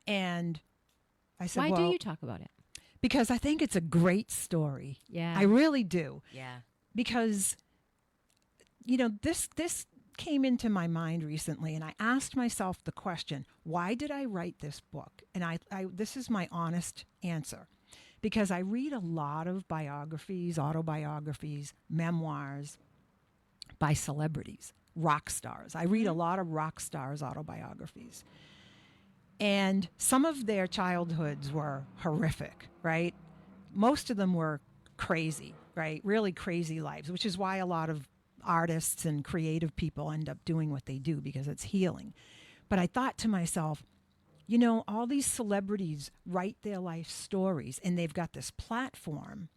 And I said, Why well, do you talk about it? because I think it's a great story. Yeah. I really do. Yeah. Because, this came into my mind recently, and I asked myself the question, why did I write this book? And I this is my honest answer. Because I read a lot of biographies, autobiographies, memoirs by celebrities, rock stars. I read a lot of rock stars' autobiographies. And some of their childhoods were horrific, right? Most of them were crazy, right? Really crazy lives, which is why a lot of artists and creative people end up doing what they do because it's healing. But I thought to myself, all these celebrities write their life stories and they've got this platform.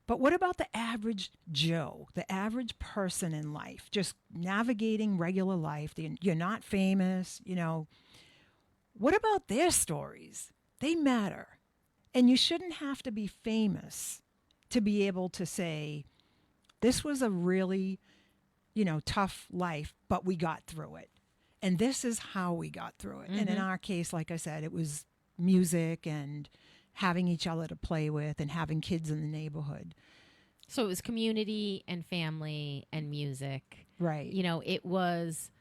But what about the average Joe, the average person in life, just navigating regular life? You're not famous, What about their stories? They matter. And you shouldn't have to be famous to be able to say, this was a really, tough life, but we got through it. And this is how we got through it. And in our case, like I said, it was music and having each other to play with and having kids in the neighborhood. So it was community and family and music. Right. It was,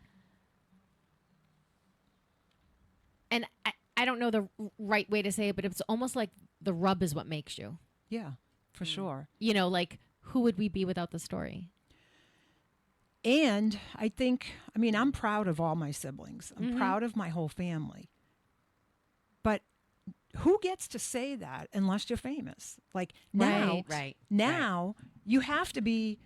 and I don't know the right way to say it, but it's almost like the rub is what makes you. Yeah, for sure. Like who would we be without the story? And I think, I'm proud of all my siblings. I'm proud of my whole family. But who gets to say that unless you're famous? Like now, Right. now you have to be,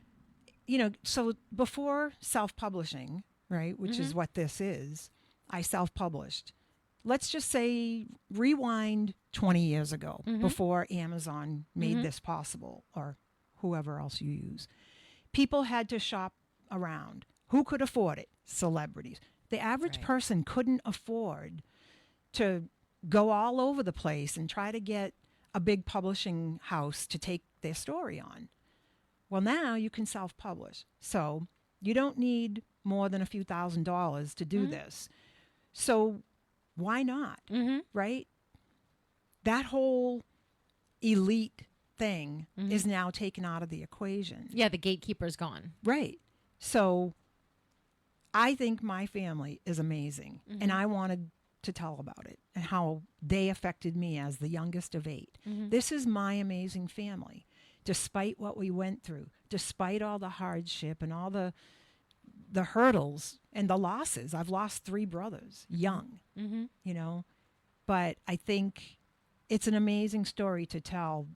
so before self-publishing, right, which is what this is, I self-published. Let's just say rewind 20 years ago before Amazon made this possible, or whoever else you use. People had to shop around. Who could afford it? Celebrities. The average person couldn't afford to go all over the place and try to get a big publishing house to take their story on. Well, now you can self-publish. So you don't need more than a few $1,000s to do this. So why not? Right? That whole elite thing is now taken out of the equation. Yeah, the gatekeeper's gone. Right. So I think my family is amazing. And I wanted to tell about it and how they affected me as the youngest of 8. This is my amazing family. Despite what we went through, despite all the hardship and all the hurdles and the losses. I've lost 3 brothers young, But I think it's an amazing story to tell